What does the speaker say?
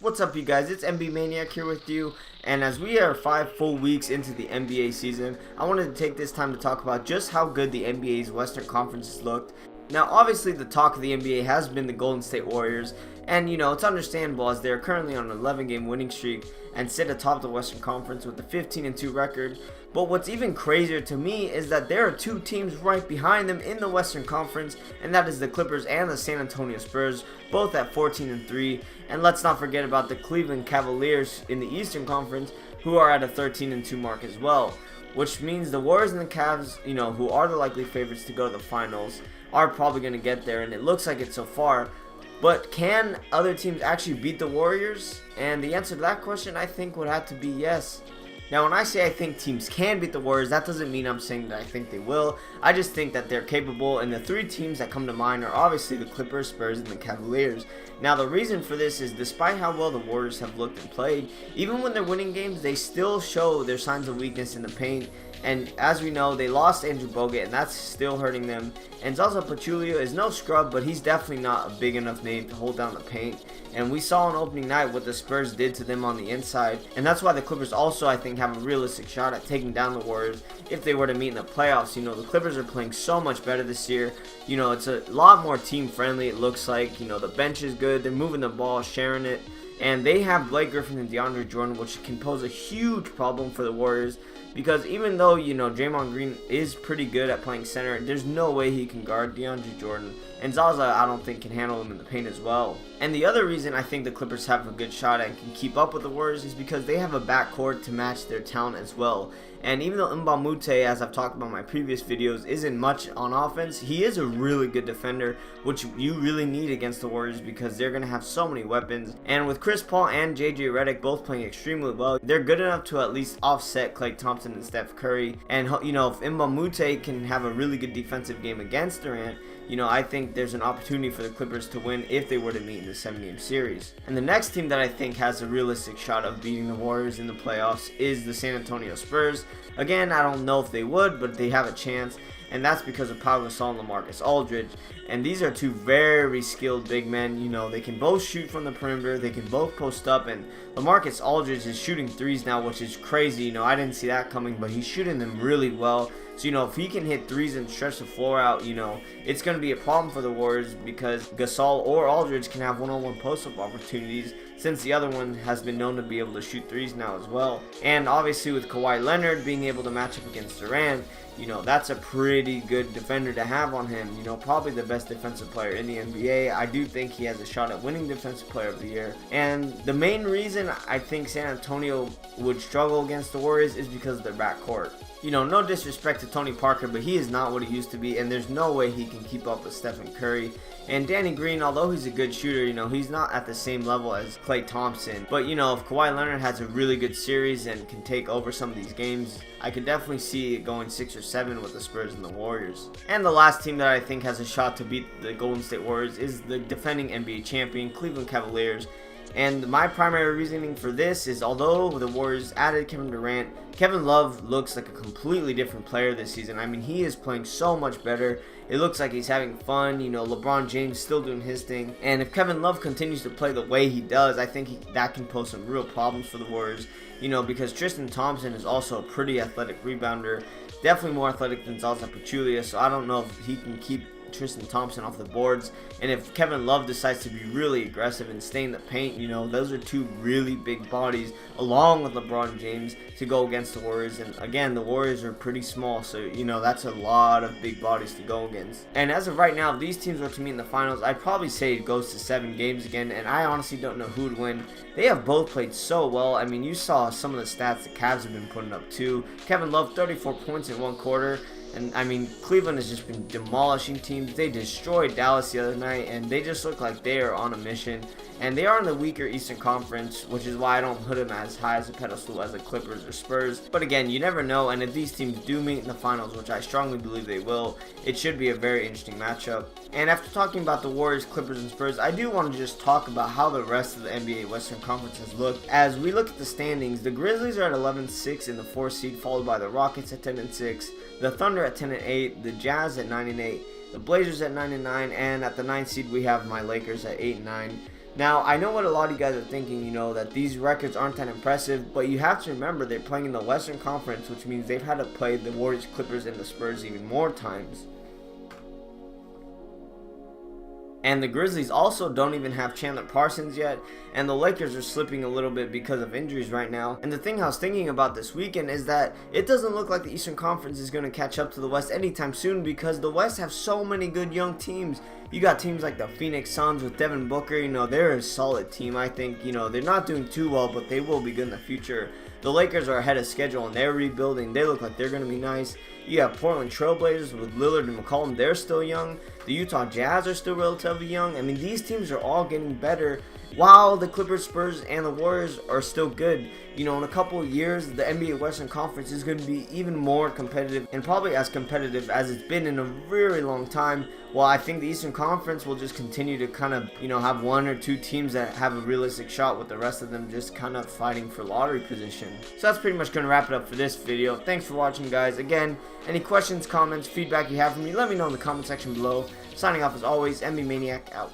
What's up, you guys? It's MB Maniac here with you, and as we are 5 full weeks into the NBA season, I wanted to take this time to talk about just how good the NBA's Western Conference has looked. Now, obviously, the talk of the NBA has been the Golden State Warriors, and it's understandable as they're currently on an 11-game winning streak and sit atop the Western Conference with a 15-2 record. But what's even crazier to me is that there are two teams right behind them in the Western Conference, and that is the Clippers and the San Antonio Spurs, both at 14-3. And let's not forget about the Cleveland Cavaliers in the Eastern Conference, who are at a 13-2 mark as well. Which means the Warriors and the Cavs, who are the likely favorites to go to the finals, are probably going to get there, and it looks like it so far. But can other teams actually beat the Warriors? And the answer to that question, I think, would have to be yes. Now, when I say I think teams can beat the Warriors, that doesn't mean I'm saying that I think they will. I just think that they're capable, and the three teams that come to mind are obviously the Clippers, Spurs, and the Cavaliers. Now, the reason for this is despite how well the Warriors have looked and played, even when they're winning games, they still show their signs of weakness in the paint. And as we know, they lost Andrew Bogut, and that's still hurting them. And Zaza Pachulia is no scrub, but he's definitely not a big enough name to hold down the paint. And we saw on opening night what the Spurs did to them on the inside. And that's why the Clippers also, I think, have a realistic shot at taking down the Warriors if they were to meet in the playoffs. The Clippers are playing so much better this year. It's a lot more team friendly, it looks like. The bench is good. They're moving the ball, sharing it. And they have Blake Griffin and DeAndre Jordan, which can pose a huge problem for the Warriors. Because even though, Draymond Green is pretty good at playing center, there's no way he can guard DeAndre Jordan. And Zaza, I don't think, can handle him in the paint as well. And the other reason I think the Clippers have a good shot and can keep up with the Warriors is because they have a backcourt to match their talent as well. And even though Mbamute, as I've talked about in my previous videos, isn't much on offense, he is a really good defender, which you really need against the Warriors because they're going to have so many weapons. And with Chris Paul and JJ Redick both playing extremely well, they're good enough to at least offset Klay Thompson and Steph Curry. And, if Mbamute can have a really good defensive game against Durant, I think there's an opportunity for the Clippers to win if they were to meet in the 7-game series. And the next team that I think has a realistic shot of beating the Warriors in the playoffs is the San Antonio Spurs. Again, I don't know if they would, but they have a chance. And that's because of Pau Gasol and LaMarcus Aldridge. And these are two very skilled big men. They can both shoot from the perimeter. They can both post up. And LaMarcus Aldridge is shooting threes now, which is crazy. I didn't see that coming, but he's shooting them really well. So, if he can hit threes and stretch the floor out, it's going to be a problem for the Warriors because Gasol or Aldridge can have one-on-one post-up opportunities since the other one has been known to be able to shoot threes now as well. And obviously with Kawhi Leonard being able to match up against Durant, that's a pretty good defender to have on him. Probably the best defensive player in the NBA. I do think he has a shot at winning Defensive Player of the Year. And the main reason I think San Antonio would struggle against the Warriors is because of their backcourt. No disrespect to Tony Parker, but he is not what he used to be, and there's no way he can keep up with Stephen Curry. And Danny Green, although he's a good shooter, he's not at the same level as Klay Thompson. But, if Kawhi Leonard has a really good series and can take over some of these games, I could definitely see it going 6 or 7 with the Spurs and the Warriors. And the last team that I think has a shot to beat the Golden State Warriors is the defending NBA champion, Cleveland Cavaliers. And my primary reasoning for this is although the Warriors added Kevin Durant, Kevin Love looks like a completely different player this season. I mean, he is playing so much better. It looks like he's having fun. LeBron James still doing his thing. And if Kevin Love continues to play the way he does, I think that can pose some real problems for the Warriors. Because Tristan Thompson is also a pretty athletic rebounder. Definitely more athletic than Zaza Pachulia, so I don't know if he can keep Tristan Thompson off the boards. And if Kevin Love decides to be really aggressive and stay in the paint, those are two really big bodies along with LeBron James to go against the Warriors. And again, the Warriors are pretty small, so that's a lot of big bodies to go against. And as of right now, if these teams were to meet in the finals, I'd probably say it goes to 7 games again, and I honestly don't know who would win. They have both played so well. I mean, you saw some of the stats the Cavs have been putting up too. Kevin Love, 34 points in one quarter. And I mean, Cleveland has just been demolishing teams. They destroyed Dallas the other night, and they just look like they are on a mission. And they are in the weaker Eastern Conference, which is why I don't put them as high as a pedestal as the Clippers or Spurs. But again, you never know, and if these teams do meet in the finals, which I strongly believe they will, it should be a very interesting matchup. And after talking about the Warriors, Clippers, and Spurs, I do want to just talk about how the rest of the NBA Western Conference has looked. As we look at the standings, the Grizzlies are at 11-6 in the 4th seed, followed by the Rockets at 10-6, the Thunder at 10-8, the Jazz at 9-8, the Blazers at 9-9, and at the 9th seed we have my Lakers at 8-9. Now, I know what a lot of you guys are thinking, you know, that these records aren't that impressive, but you have to remember they're playing in the Western Conference, which means they've had to play the Warriors, Clippers, and the Spurs even more times. And the Grizzlies also don't even have Chandler Parsons yet, and the Lakers are slipping a little bit because of injuries right now. And the thing I was thinking about this weekend is that it doesn't look like the Eastern Conference is going to catch up to the West anytime soon, because the West have so many good young teams. You got teams like the Phoenix Suns with Devin Booker. You know, they're a solid team. I think, you know, they're not doing too well, but they will be good in the future. The Lakers are ahead of schedule and they're rebuilding. They look like they're going to be nice. You have Portland Trailblazers with Lillard and McCollum. They're still young. The Utah Jazz are still relatively young. I mean, these teams are all getting better, while the Clippers, Spurs, and the Warriors are still good. You know, in a couple of years, the NBA Western Conference is going to be even more competitive, and probably as competitive as it's been in a very long time. While I think the Eastern Conference will just continue to kind of, you know, have one or two teams that have a realistic shot, with the rest of them just kind of fighting for lottery position. So that's pretty much going to wrap it up for this video. Thanks for watching, guys. Again, any questions, comments, feedback you have for me, let me know in the comment section below. Signing off as always, MB Maniac out.